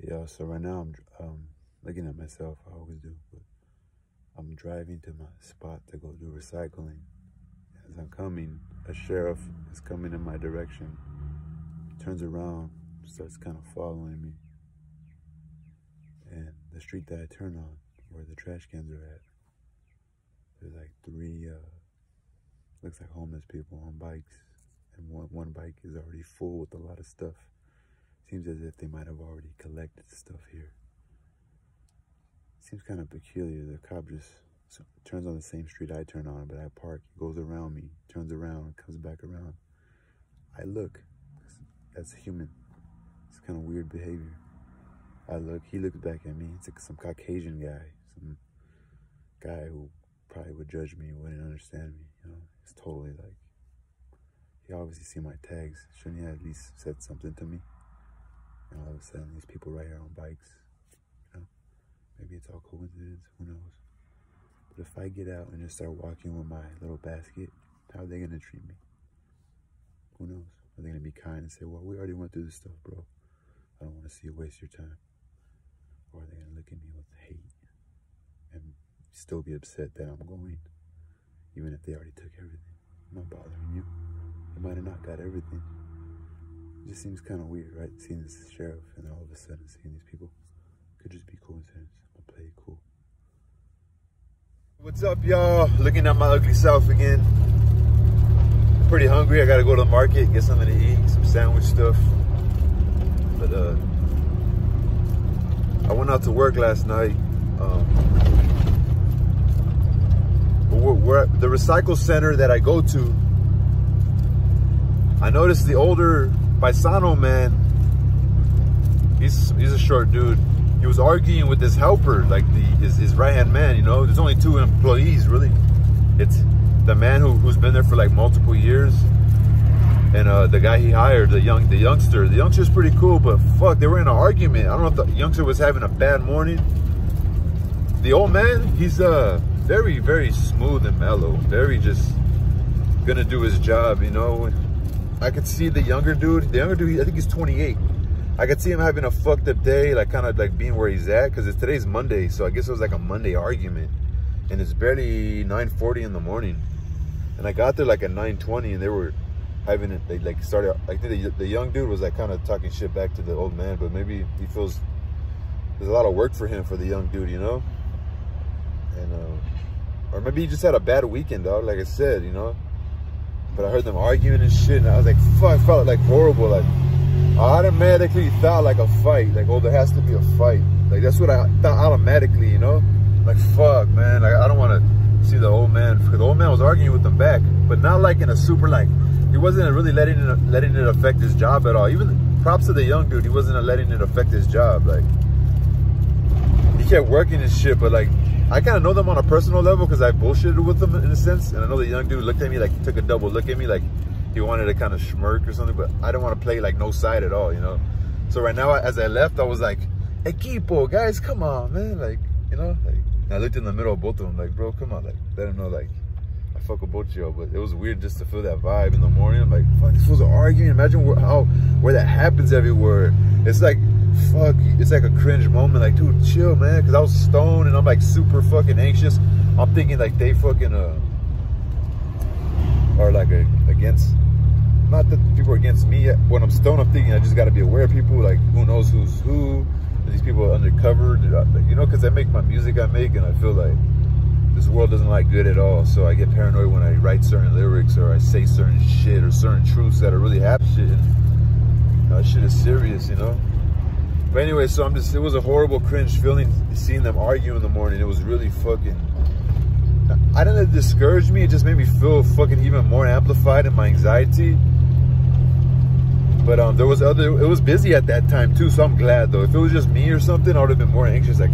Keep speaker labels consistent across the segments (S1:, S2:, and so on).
S1: Yeah, so right now I'm looking at myself, I always do, but I'm driving to my spot to go do recycling. As I'm coming, a sheriff is coming in my direction. He turns around, starts kind of following me. And the street that I turn on, where the trash cans are at, there's like three, looks like homeless people on bikes. And one bike is already full with a lot of stuff. Seems as if they might have already collected stuff here. Seems kind of peculiar. The cop just turns on the same street I turn on, but I park, he goes around me, turns around, comes back around. I look, that's human. It's kind of weird behavior. I look, he looks back at me. It's like some Caucasian guy, some guy who probably would judge me, wouldn't understand me, you know. It's totally like, he obviously see my tags. Shouldn't he have at least said something to me? And all of a sudden, these people right here on bikes, you know, maybe it's all coincidence, who knows? But if I get out and just start walking with my little basket, how are they gonna treat me? Who knows? Are they gonna be kind and say, well, we already went through this stuff, bro. I don't wanna see you waste your time. Or are they gonna look at me with hate and still be upset that I'm going, even if they already took everything? I'm not bothering you. They might have not got everything. It just seems kind of weird, right? Seeing this sheriff and all of a sudden seeing these people. Could just be coincidence. I'll play it cool. What's up, y'all? Looking at my ugly self again. I'm pretty hungry. I gotta go to the market, get something to eat, some sandwich stuff. But I went out to work last night. We're at the recycle center that I go to. I noticed the older paisano man, he's a short dude. He was arguing with his helper, like his right-hand man, you know. There's only two employees, really. It's the man who's been there for like multiple years, and the guy he hired, the youngster. The youngster's pretty cool, but fuck, they were in an argument. I don't know if the youngster was having a bad morning. The old man, he's very, very smooth and mellow, very just gonna do his job, you know. I could see the younger dude, I think he's 28. I could see him having a fucked up day, like kind of like being where he's at, because today's Monday, so I guess it was like a Monday argument. And it's barely 9:40 in the morning. And I got there like at 9:20, and they were having it, they like started, I think the young dude was like kind of talking shit back to the old man, but maybe he feels there's a lot of work for him, for the young dude, you know? And, or maybe he just had a bad weekend, dog, like I said, you know? But I heard them arguing and shit, and I was like, fuck, I felt like horrible. Like, I automatically thought like a fight. Like, oh, there has to be a fight. Like, that's what I thought automatically, you know? Like, fuck, man. Like, I don't want to see the old man, because the old man was arguing with them back, but not like in a super, like, he wasn't really letting it affect his job at all. Even props to the young dude, he wasn't letting it affect his job. Like, he kept working and shit, but like, I kind of know them on a personal level because I bullshitted with them in a sense. And I know the young dude looked at me like he took a double look at me, like he wanted to kind of smirk or something, but I didn't want to play like no side at all, you know? So right now, as I left, I was like, equipo, guys, come on, man. Like, you know, like, and I looked in the middle of both of them, like, bro, come on, like, let them know, like, I fuck with both y'all. But it was weird just to feel that vibe in the morning. I'm like, fuck, these fools are arguing. Imagine where that happens everywhere. It's like, fuck, it's like a cringe moment. Like, dude, chill, man. Because I was stoned and I'm like super fucking anxious. I'm thinking like they fucking are like against, not that people are against me. When I'm stoned, I'm thinking I just got to be aware of people. Like, who knows who's who? Are these people are undercover, you know? Because I make my music I make, and I feel like this world doesn't like good at all. So I get paranoid when I write certain lyrics or I say certain shit or certain truths that are really happening. Shit is serious, you know? But anyway, so it was a horrible cringe feeling seeing them argue in the morning. It was really fucking, I didn't let it discourage me. It just made me feel fucking even more amplified in my anxiety. But it was busy at that time too, so I'm glad though. If it was just me or something, I would have been more anxious. Like,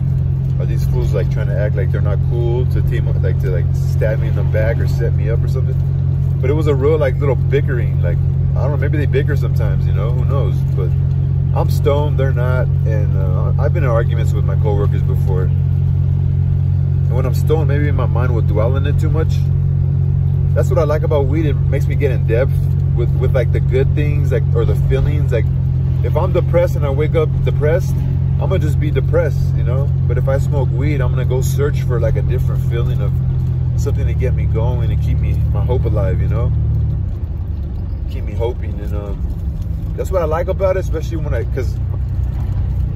S1: are these fools like trying to act like they're not cool to stab me in the back or set me up or something? But it was a real like little bickering. Like, I don't know, maybe they bicker sometimes, you know, who knows? But I'm stoned, they're not, and I've been in arguments with my coworkers before. And when I'm stoned, maybe my mind will dwell in it too much. That's what I like about weed. It makes me get in depth with like the good things, like, or the feelings. Like, if I'm depressed and I wake up depressed, I'm gonna just be depressed, you know. But if I smoke weed, I'm gonna go search for like a different feeling of something to get me going and keep my hope alive, you know. Keep me hoping, and that's what I like about it, especially because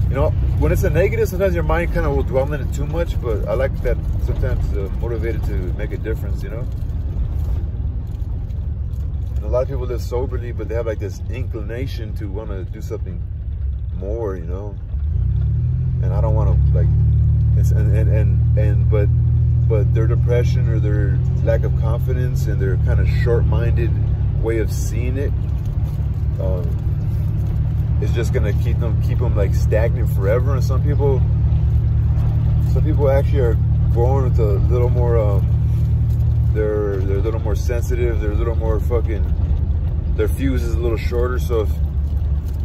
S1: you know, when it's a negative, sometimes your mind kind of will dwell in it too much. But I like that sometimes motivated to make a difference, you know. And a lot of people live soberly, but they have like this inclination to want to do something more, you know. And I don't want to like, but their depression or their lack of confidence and their kind of short-minded way of seeing it is just gonna keep them like stagnant forever. And some people actually are born with a little more they're a little more sensitive, they're a little more their fuse is a little shorter. So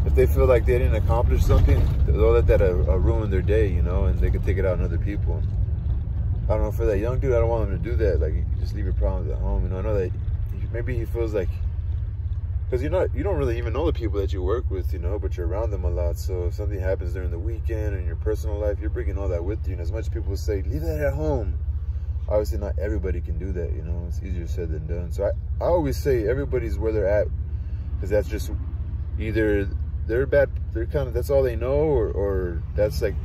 S1: if they feel like they didn't accomplish something, they'll let that ruin their day, you know, and they can take it out on other people. I don't know, for that young dude, I don't want him to do that. Like, you just leave your problems at home, you know. I know that maybe he feels like, because you don't really even know the people that you work with, you know, but you're around them a lot. So if something happens during the weekend in your personal life, you're bringing all that with you. And as much as people say, leave that at home, obviously not everybody can do that, you know. It's easier said than done. So I always say everybody's where they're at, because that's just either they're that's all they know, or that's like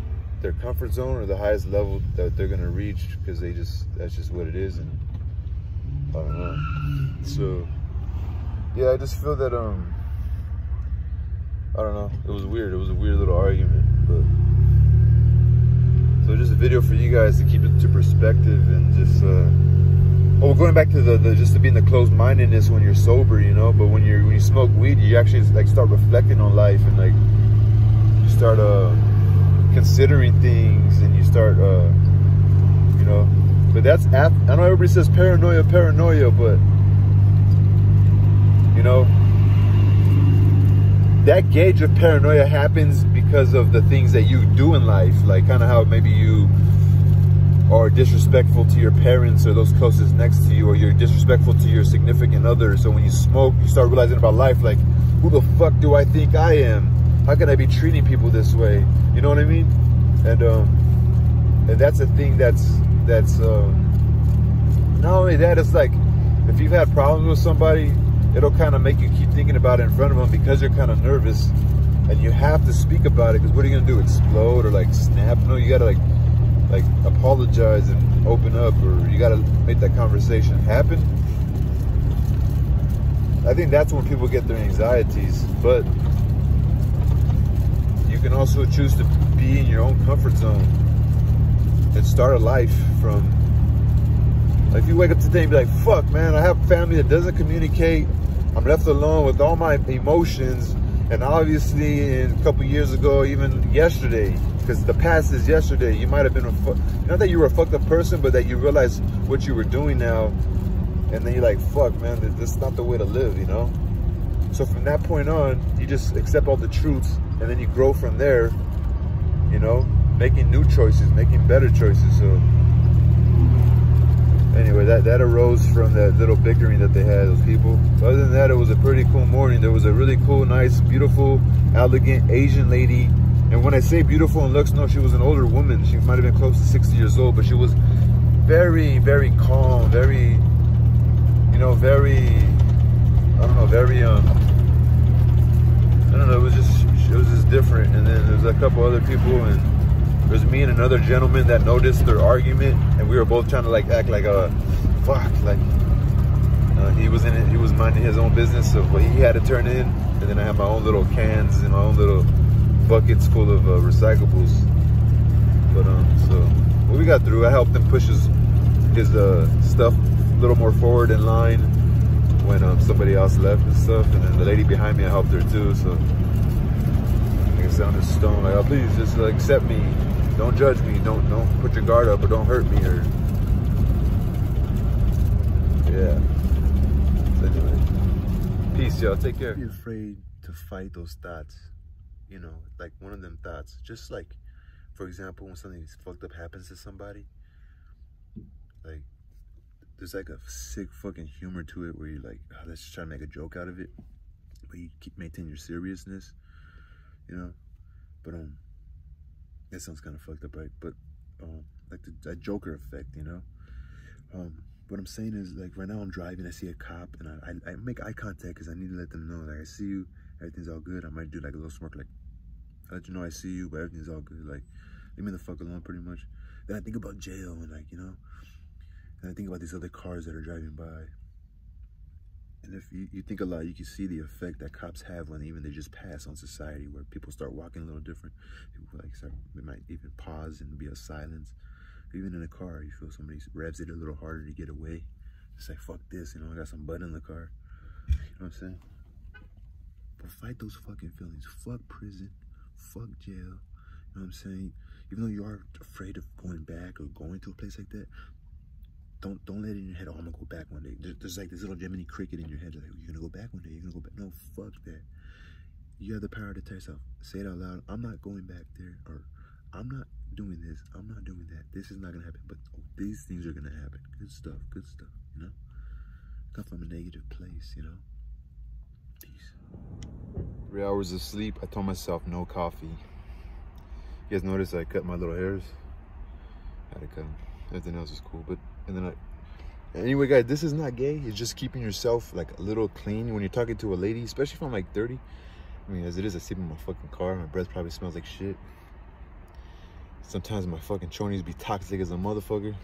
S1: their comfort zone or the highest level that they're gonna reach, because that's just what it is. And I don't know. So yeah, I just feel that I don't know, it was weird. It was a weird little argument, but so just a video for you guys to keep it to perspective. And just going back to just to being the closed-mindedness when you're sober, you know. But when you smoke weed, you actually like start reflecting on life, and like you start considering things, and you start you know. But that's I know everybody says paranoia, but you know, that gauge of paranoia happens because of the things that you do in life, like kind of how maybe you are disrespectful to your parents or those closest next to you, or you're disrespectful to your significant other. So when you smoke, you start realizing about life, like, who the fuck do I think I am? How can I be treating people this way? You know what I mean? And that's a thing that's not only that, it's like if you've had problems with somebody, it'll kind of make you keep thinking about it in front of them, because you're kind of nervous and you have to speak about it. Because what are you gonna do, explode or like snap? No, you gotta like apologize and open up, or you gotta make that conversation happen. I think that's when people get their anxieties. But you can also choose to be in your own comfort zone and start a life from, like, if you wake up today and be like, fuck man, I have family that doesn't communicate, I'm left alone with all my emotions. And obviously a couple years ago, even yesterday, because the past is yesterday, you might have been not that you were a fucked up person, but that you realize what you were doing now, and then you're like, fuck man, this is not the way to live, you know. So from that point on, you just accept all the truths, and then you grow from there, you know, making new choices, making better choices. So anyway, that arose from that little bickering that they had, those people. But other than that, it was a pretty cool morning. There was a really cool, nice, beautiful, elegant Asian lady. And when I say beautiful in looks, no, she was an older woman. She might have been close to 60 years old, but she was very, very calm, very, you know, very, I don't know, very, I don't know, it was just different. And then there was a couple other people, and there's me and another gentleman that noticed their argument, and we were both trying to like act like fuck, like he was in it, he was minding his own business of what he had to turn in, and then I had my own little cans and my own little buckets full of recyclables. But so what we got through, I helped him push his stuff a little more forward in line when somebody else left and stuff, and then the lady behind me, I helped her too. So like I said, on this stone, like, oh, please just like, accept me, don't judge me, don't put your guard up, or don't hurt me, or yeah. So anyway, peace, y'all. Take care. Be afraid to fight those thoughts. You know, like one of them thoughts, just like, for example, when something fucked up happens to somebody, like, there's like a sick fucking humor to it where you're like, oh, let's just try to make a joke out of it, but you keep maintaining your seriousness, you know. But That sounds kind of fucked up, right? But like that Joker effect, you know. What I'm saying is, like, right now I'm driving, I see a cop, and I make eye contact because I need to let them know, like, I see you, everything's all good. I might do like a little smirk, like, I let you know I see you, but everything's all good. Like, leave me the fuck alone, pretty much. Then I think about jail and, like, you know, and I think about these other cars that are driving by. And if you think a lot, you can see the effect that cops have when even they just pass on society, where people start walking a little different. People like they might even pause and be a silence. Even in a car, you feel somebody revs it a little harder to get away. It's like, fuck this, you know, I got some butt in the car. You know what I'm saying? But fight those fucking feelings. Fuck prison. Fuck jail. You know what I'm saying? Even though you are afraid of going back or going to a place like that, don't let it in your head, oh, I'm gonna go back one day. There's like this little Jiminy Cricket in your head, like, you're gonna go back one day, you're gonna go back. No, fuck that. You have the power to tell yourself, say it out loud, I'm not going back there, or I'm not doing this, I'm not doing that. This is not gonna happen, but these things are gonna happen. Good stuff, you know? Come from a negative place, you know? Peace. 3 hours of sleep, I told myself no coffee. You guys notice I cut my little hairs? I had to cut them. Everything else is cool, but, and then anyway, guys, this is not gay. It's just keeping yourself like a little clean when you're talking to a lady, especially if I'm like 30. I mean, as it is, I sleep in my fucking car. My breath probably smells like shit. Sometimes my fucking chonies be toxic as a motherfucker.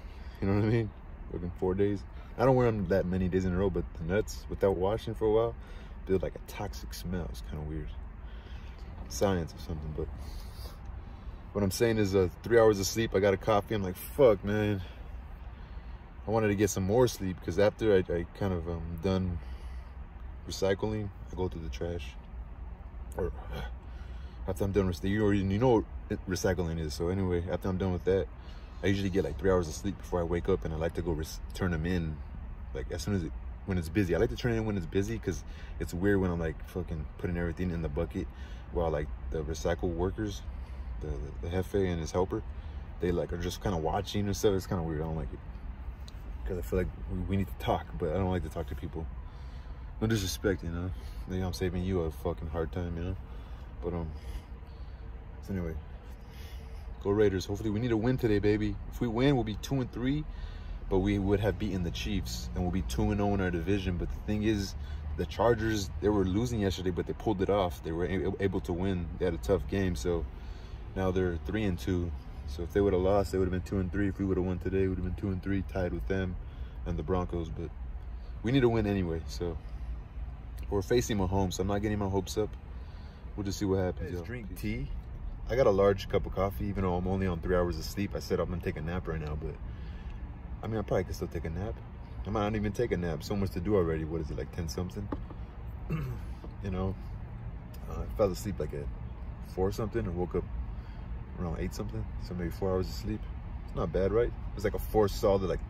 S1: You know what I mean? Fucking 4 days. I don't wear them that many days in a row, but the nuts, without washing for a while, build like a toxic smell. It's kind of weird. Science or something, but what I'm saying is 3 hours of sleep, I got a coffee. I'm like, fuck, man. I wanted to get some more sleep because after I kind of done recycling, I go through the trash. Or after I'm done with you know what recycling is. So anyway, after I'm done with that, I usually get like 3 hours of sleep before I wake up, and I like to go turn them in like as soon as when it's busy. I like to turn it in when it's busy because it's weird when I'm like fucking putting everything in the bucket while like the recycle workers, the jefe and his helper, they like are just kind of watching and stuff. It's kind of weird. I don't like it because I feel like we need to talk, but I don't like to talk to people. No disrespect, you know. Maybe I'm saving you a fucking hard time, you know. But so anyway, go Raiders. Hopefully we need a win today, baby. If we win, we'll be 2-3, but we would have beaten the Chiefs, and we'll be 2-0 in our division. But the thing is, the Chargers, they were losing yesterday, but they pulled it off. They were able to win. They had a tough game, so now they're 3-2. So if they would have lost, they would have been 2-3. If we would have won today, we would have been 2-3, tied with them and the Broncos. But we need to win anyway. So we're facing Mahomes, so I'm not getting my hopes up. We'll just see what happens. Let's drink tea. I got a large cup of coffee, even though I'm only on 3 hours of sleep. I said I'm gonna take a nap right now, but I mean, I probably could still take a nap. I might not even take a nap. So much to do already. What is it, like 10 something? You know, I fell asleep like at 4 something and woke up around 8 something. So maybe 4 hours of sleep. It's not bad, right? It's like a 4 solid, like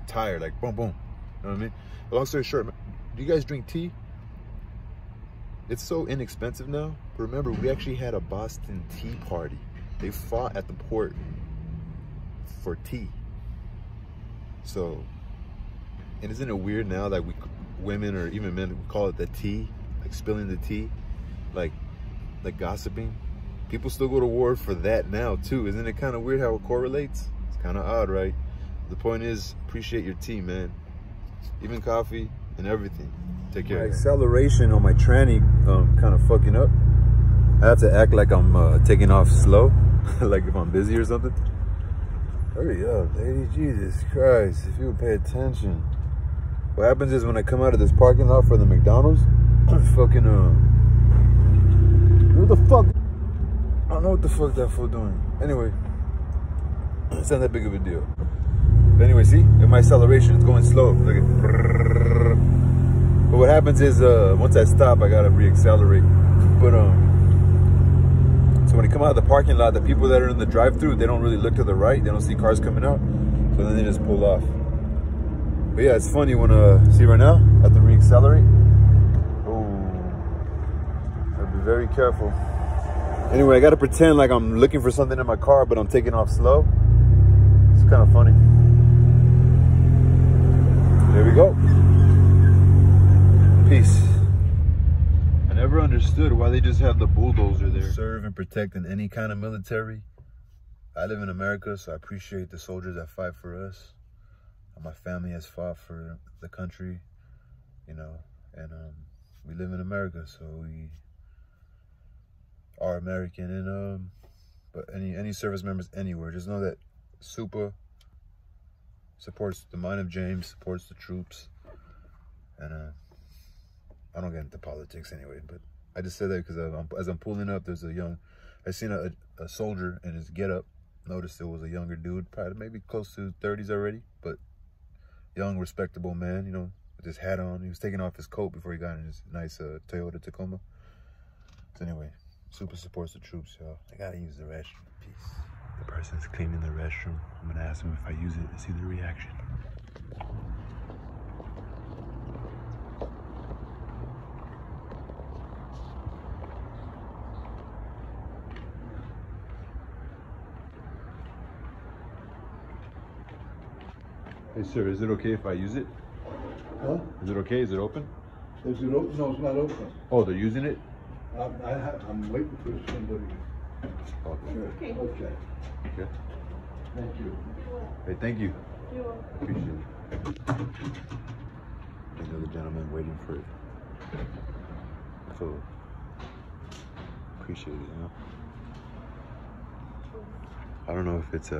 S1: tired, like boom, boom. You know what I mean? But long story short, do you guys drink tea? It's so inexpensive now. But remember, we actually had a Boston Tea Party. They fought at the port for tea. So, and isn't it weird now that women or even men, we call it the tea, like spilling the tea, like gossiping? People still go to war for that now too. Isn't it kind of weird how it correlates? It's kind of odd, right? The point is, appreciate your tea, man. Even coffee and everything. Take care. My acceleration on my tranny kind of fucking up. I have to act like I'm taking off slow, like if I'm busy or something. Hurry up, lady. Jesus Christ. If you would pay attention. What happens is when I come out of this parking lot for the McDonald's, fucking, what the fuck? I don't know what the fuck that fool doing. Anyway, it's not that big of a deal. But anyway, see? In my acceleration, it's going slow. Look at. But what happens is, once I stop, I gotta re-accelerate. But, so when you come out of the parking lot, the people that are in the drive-thru, they don't really look to the right. They don't see cars coming out. So then they just pull off. But yeah, it's funny when, see right now, I have to re-accelerate. Oh, gotta be very careful. Anyway, I gotta pretend like I'm looking for something in my car, but I'm taking off slow. It's kind of funny. There we go. Peace. I never understood why they just have the bulldozer there. Serve and protect in any kind of military. I live in America, so I appreciate the soldiers that fight for us. My family has fought for the country, you know, and we live in America, so we are American. And but any service members anywhere, just know that Supa supports the Mind of James, supports the troops, and I don't get into politics anyway, but I just said that because as I'm pulling up, there's I seen a soldier in his getup. Noticed it was a younger dude, probably maybe close to 30s already, but young, respectable man, you know, with his hat on. He was taking off his coat before he got in his nice Toyota Tacoma. So anyway, Supa supports the troops, y'all. I gotta use the restroom. Peace. The person's cleaning the restroom. I'm gonna ask him if I use it and see the reaction. Hey sir, is it okay if I use it?
S2: Huh?
S1: Is it okay? Is it open?
S2: Is it open? No, it's not open.
S1: Oh, they're using it?
S2: I'm waiting for somebody.
S1: Okay.
S2: Okay. Okay.
S1: Okay.
S2: Thank you.
S1: Hey, thank you.
S3: You're welcome.
S1: Appreciate it. Another gentleman waiting for it. So, appreciate it, you know? I don't know if it's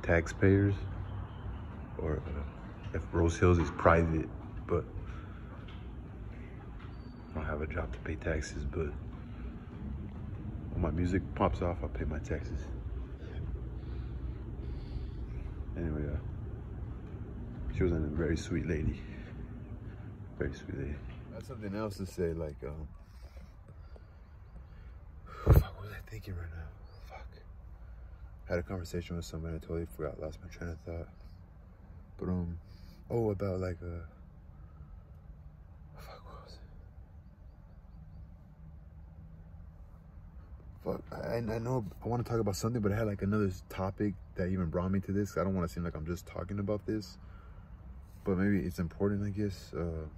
S1: taxpayers or if Rose Hills is private, but I don't have a job to pay taxes, but when my music pops off, I'll pay my taxes. Anyway, she was a very sweet lady. Very sweet lady. That's something else to say, like, fuck, what was I thinking right now? Fuck. I had a conversation with somebody, I totally forgot, lost my train of thought. But, oh, about like, fuck, what was it? Fuck, I know I want to talk about something, but I had like another topic that even brought me to this. I don't want to seem like I'm just talking about this, but maybe it's important, I guess. A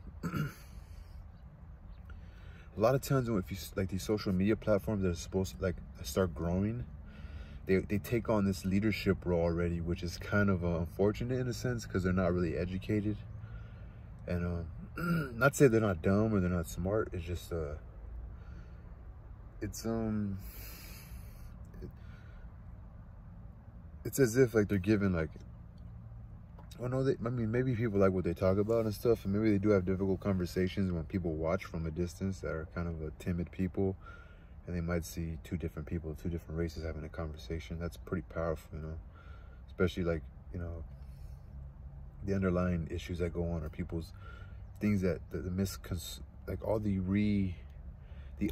S1: lot of times when if you like these social media platforms that are supposed to like start growing, they take on this leadership role already, which is kind of unfortunate in a sense because they're not really educated. And not to say they're not dumb or they're not smart. It's just it's as if like they're given like, well, no, I mean, maybe people like what they talk about and stuff, and maybe they do have difficult conversations when people watch from a distance that are kind of timid people, and they might see two different people, two different races having a conversation. That's pretty powerful, you know, especially like, you know, the underlying issues that go on or people's things that like all the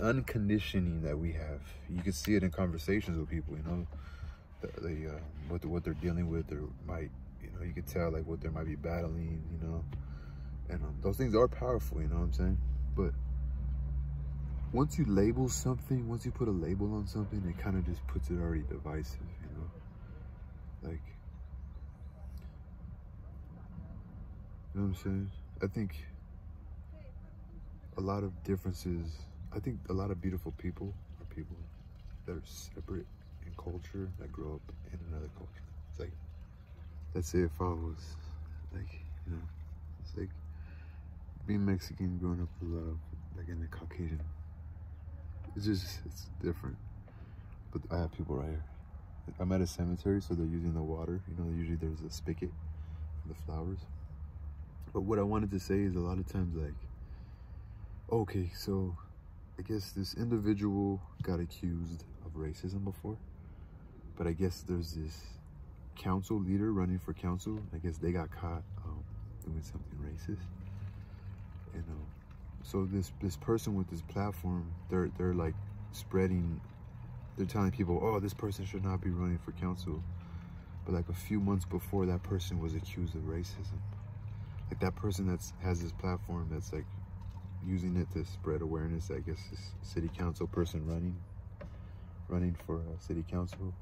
S1: unconditioning that we have. You can see it in conversations with people, you know, what they're dealing with, or might, you know, you can tell like what they might be battling, you know, and those things are powerful, you know what I'm saying? But once you label something, once you put a label on something, it kind of just puts it already divisive, you know? Like, you know what I'm saying? I think a lot of differences, I think a lot of beautiful people are people that are separate in culture, that grow up in another culture. It's like, let's say if I was like, you know, it's like being Mexican, growing up with like in the Caucasian. It's different. But I have people right here. I'm at a cemetery, so they're using the water. You know, usually there's a spigot for the flowers. But what I wanted to say is a lot of times like, okay, so I guess this individual got accused of racism before, but I guess there's this council leader running for council. I guess they got caught doing something racist. And so this person with this platform, they're like spreading, they're telling people, oh, this person should not be running for council. But like a few months before, that person was accused of racism. Like that person has this platform that's like using it to spread awareness. I guess this city council person running for city council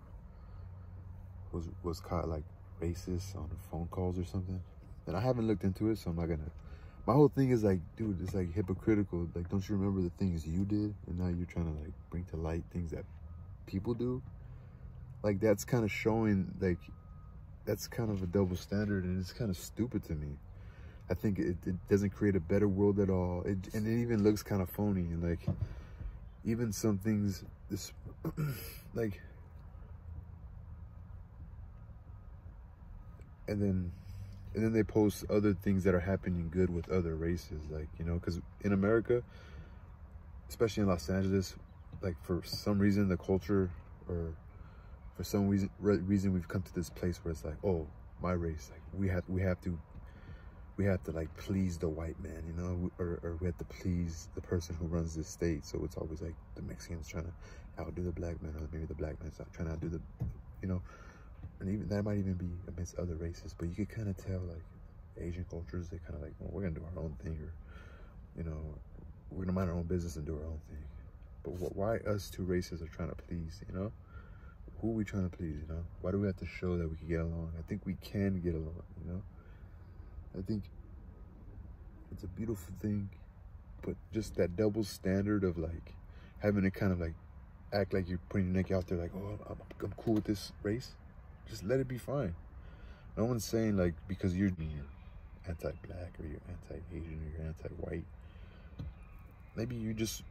S1: was caught like racist on phone calls or something. And I haven't looked into it, so I'm not gonna. My whole thing is like, dude, it's like hypocritical. Like, don't you remember the things you did, and now you're trying to like bring to light things that people do? like that's kind of showing, like, that's kind of a double standard, and it's kind of stupid to me. I think it doesn't create a better world at all. And it even looks kind of phony. And like, even some things, this, like, and then they post other things that are happening good with other races, like, you know, because in America, especially in Los Angeles, like, for some reason the culture, or for some reason we've come to this place where it's like, oh, my race, like, we have to like please the white man, you know, or we have to please the person who runs this state. So it's always like the Mexicans trying to outdo the black man, or maybe the black man's trying to outdo the, you know, and even that might even be amidst other races. But you could kind of tell, like, Asian cultures, they kind of like, well, we're gonna do our own thing, or, you know, we're gonna mind our own business and do our own thing. But why us two races are trying to please, you know? Who are we trying to please, you know? Why do we have to show that we can get along? I think we can get along, you know? I think it's a beautiful thing, but just that double standard of, like, having to kind of, like, act like you're putting your neck out there, like, oh, I'm cool with this race. Just let it be fine. No one's saying, like, because you're anti-black, or you're anti-Asian, or you're anti-white. Maybe you just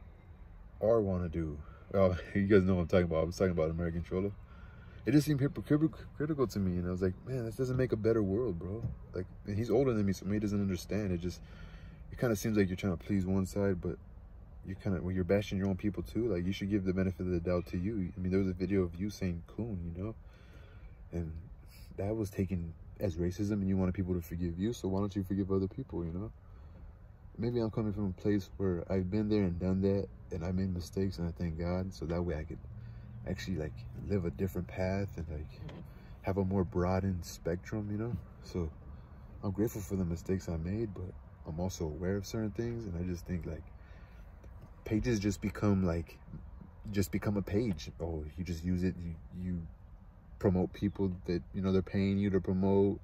S1: want to do, well, you guys know what I'm talking about. I was talking about American Cholo. It just seemed hypocritical to me, and I was like, man, this doesn't make a better world, bro. Like, and he's older than me, so maybe he doesn't understand. It kind of seems like you're trying to please one side, but you kind of, when you're bashing your own people too, like, you should give the benefit of the doubt to you. I mean, there was a video of you saying coon, you know, and that was taken as racism, and you wanted people to forgive you, so why don't you forgive other people, you know? Maybe I'm coming from a place where I've been there and done that, and I made mistakes, and I thank God, so that way I could actually, like, live a different path and, like, have a more broadened spectrum, you know? So I'm grateful for the mistakes I made, but I'm also aware of certain things, and I just think, like, pages just become a page. Oh, you just use it, you promote people that, you know, they're paying you to promote,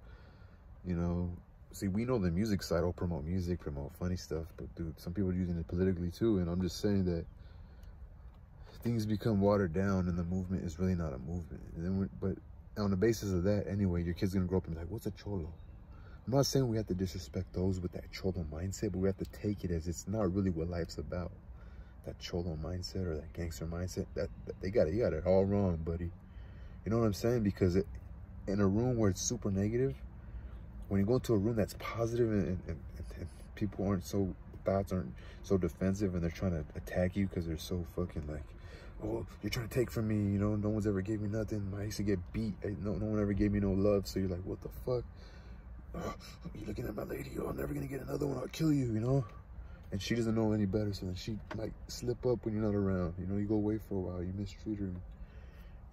S1: you know. See, we know the music side will promote music, promote funny stuff, but dude, some people are using it politically too, and I'm just saying that things become watered down, and the movement is really not a movement. And then but on the basis of that, anyway, your kid's gonna grow up and be like, what's a cholo? I'm not saying we have to disrespect those with that cholo mindset, but we have to take it as it's not really what life's about. That cholo mindset, or that gangster mindset, that you got it all wrong, buddy. You know what I'm saying? Because in a room where it's super negative, when you go into a room that's positive, and people thoughts aren't so defensive, and they're trying to attack you because they're so fucking like, oh, you're trying to take from me, you know, no one's ever gave me nothing. I used to get beat. No one ever gave me no love. So you're like, what the fuck? Oh, you're looking at my lady. Oh, I'm never going to get another one. I'll kill you, you know? And she doesn't know any better. So then she might slip up when you're not around. You know, you go away for a while. You mistreat her.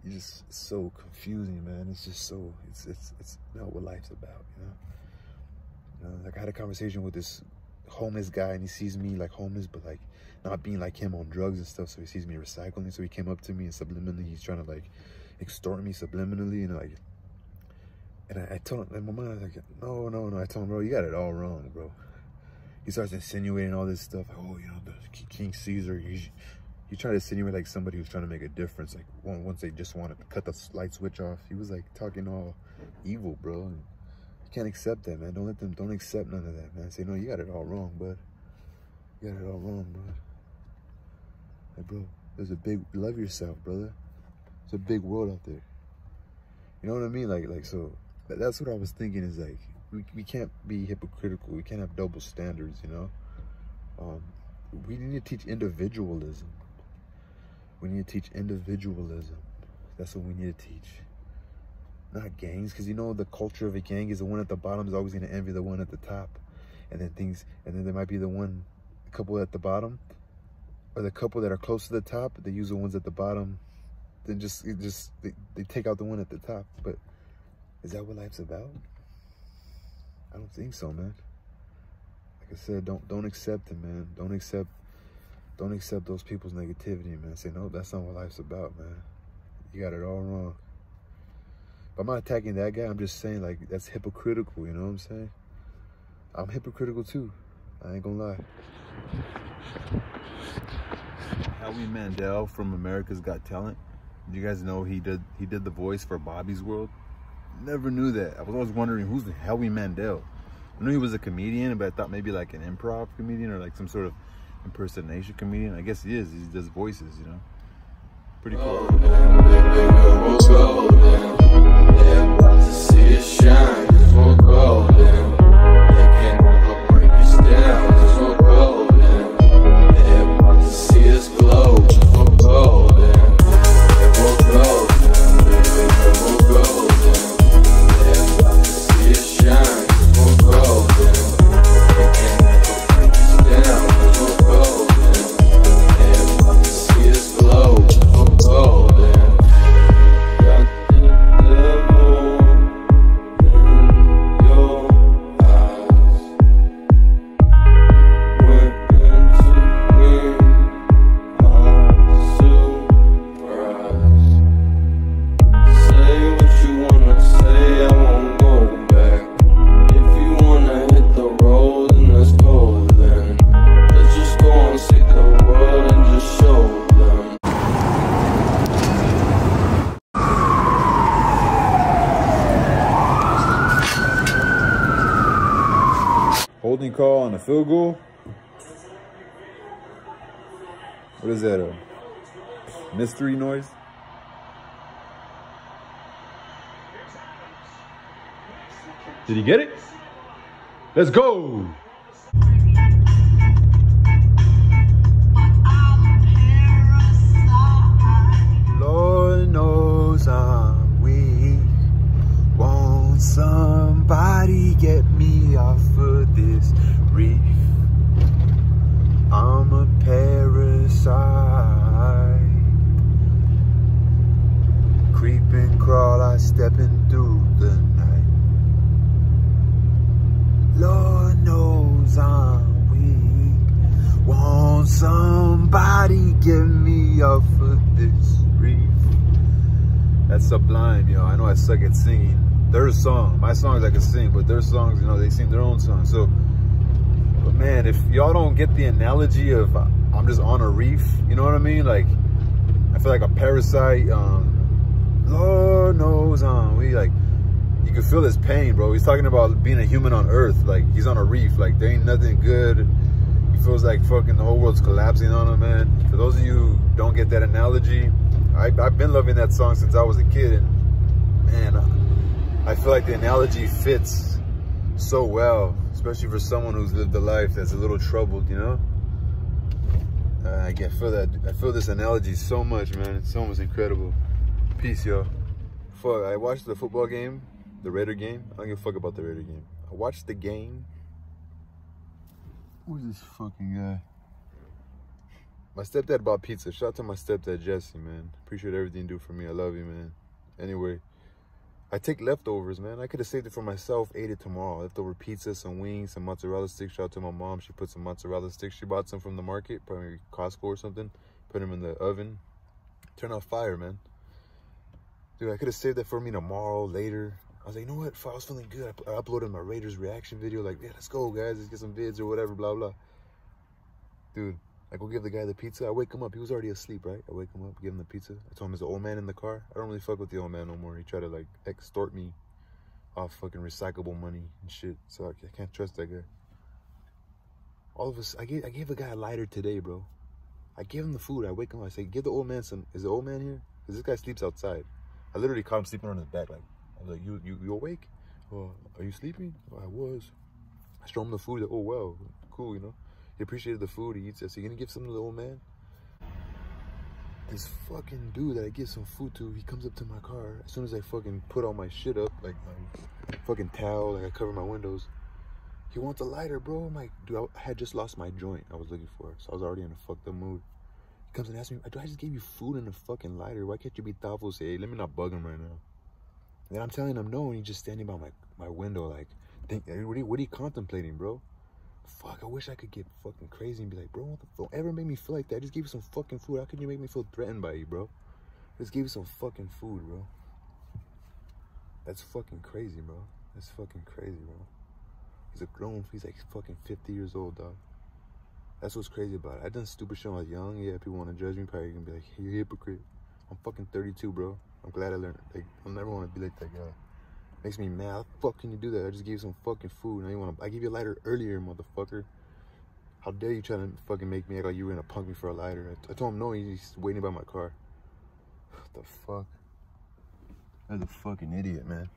S1: You're just so confusing, man. It's just so, it's not what life's about, you know? You know, like, I had a conversation with this homeless guy, and he sees me like homeless, but like not being like him on drugs and stuff. So he sees me recycling, so he came up to me, and subliminally he's trying to like extort me subliminally, and like, and I told him, in my mind I was like, no, I told him, bro, you got it all wrong, bro. He starts insinuating all this stuff, like, oh, you know, the King Caesar, he tried to insinuate like somebody who's trying to make a difference, like once they just wanted to cut the light switch off. He was like talking all evil, bro. And you can't accept that, man. Don't accept none of that, man. Say, no, you got it all wrong, bud. You got it all wrong, bud. Hey, bro, love yourself, brother. There's a big world out there. You know what I mean? Like, so that's what I was thinking, is like, we can't be hypocritical. We can't have double standards, you know? We need to teach individualism. We need to teach individualism. That's what we need to teach. Not gangs, because you know the culture of a gang is the one at the bottom is always going to envy the one at the top, and then there might be the couple at the bottom, or the couple that are close to the top. They use the ones at the bottom, then they take out the one at the top. But is that what life's about? I don't think so, man. Like I said, don't accept it, man. Don't accept those people's negativity, man. Say, no, that's not what life's about, man. You got it all wrong. I'm not attacking that guy. I'm just saying, like, that's hypocritical, you know what I'm saying? I'm hypocritical too. I ain't gonna lie. Howie Mandel from America's Got Talent. You guys know he did the voice for Bobby's World? Never knew that. I was always wondering who's the Howie Mandel. I knew he was a comedian, but I thought maybe like an improv comedian or like some sort of impersonation comedian. I guess he is. He does voices, you know. Pretty cool. Holding call on a field goal. What is that? A mystery noise? Did he get it? Let's go! Lord knows I'm weak. Won't somebody get me off of this reef? I'm a parasite. Creep and crawl, I stepping through the night. Lord knows I'm weak. Won't somebody get me off of this reef? That's sublime, yo. I know I suck at singing. Their song, my songs I can sing, but their songs, you know, they sing their own songs. So, but man, if y'all don't get the analogy of I'm just on a reef, you know what I mean? Like, I feel like a parasite. Lord knows we like, you can feel his pain, bro. He's talking about being a human on Earth. Like, he's on a reef. Like, there ain't nothing good. He feels like fucking the whole world's collapsing on him, man. For those of you who don't get that analogy, I've been loving that song since I was a kid, and man, I feel like the analogy fits so well, especially for someone who's lived a life that's a little troubled, you know? I can feel that. I feel this analogy so much, man. It's almost incredible. Peace, yo. Fuck, I watched the football game, the Raider game. I don't give a fuck about the Raider game. I watched the game. Who's this fucking guy? My stepdad bought pizza. Shout out to my stepdad, Jesse, man. Appreciate everything you do for me. I love you, man. Anyway. I take leftovers, man. I could have saved it for myself, ate it tomorrow. Leftover pizza, some wings, some mozzarella sticks. Shout out to my mom. She put some mozzarella sticks. She bought some from the market, probably Costco or something. Put them in the oven. Turn out fire, man. Dude, I could have saved that for me tomorrow, later. I was like, you know what? If I was feeling good, I uploaded my Raiders reaction video. Like, yeah, let's go, guys. Let's get some vids or whatever, blah, blah. Dude, I go give the guy the pizza. I wake him up. He was already asleep, right? I wake him up, give him the pizza. I told him there's an old man in the car. I don't really fuck with the old man no more. He tried to, like, extort me off fucking recyclable money and shit. So I can't trust that guy. All of us, I gave a guy a lighter today, bro. I gave him the food. I wake him up. I say, give the old man some. Is the old man here? Because this guy sleeps outside. I literally caught him sleeping on his back. Like, I was like, you awake? Oh, are you sleeping? Oh, I was. I show him the food. Like, oh, well, cool, you know. He appreciated the food. He eats it. So you gonna give something to the old man? This fucking dude that I give some food to, he comes up to my car. As soon as I fucking put all my shit up, like my fucking towel, like I cover my windows, he wants a lighter, bro. I'm like, dude, I had just lost my joint I was looking for. So I was already in a fucked up mood. He comes and asks me, I just gave you food and a fucking lighter. Why can't you be thoughtful? Say, hey, let me not bug him right now. And then I'm telling him no, and he's just standing by my window like, what are you contemplating, bro? Fuck, I wish I could get fucking crazy and be like, bro, what the fuck? Don't ever make me feel like that. I just gave you some fucking food. How can you make me feel threatened by you, bro? I just gave you some fucking food, bro. That's fucking crazy, bro. That's fucking crazy, bro. He's a grown, he's like fucking 50 years old, dog. That's what's crazy about it. I done stupid shit when I was young. Yeah, people want to judge me. Probably gonna be like, hey, you're a hypocrite. I'm fucking 32, bro. I'm glad I learned. Like, I'll never want to be like that guy. Makes me mad. How the fuck can you do that? I just gave you some fucking food. Now you want to? I gave you a lighter earlier, motherfucker. How dare you try to fucking make me act like you were gonna punk me for a lighter? I told him no. He's waiting by my car. What the fuck? That's a fucking idiot, man.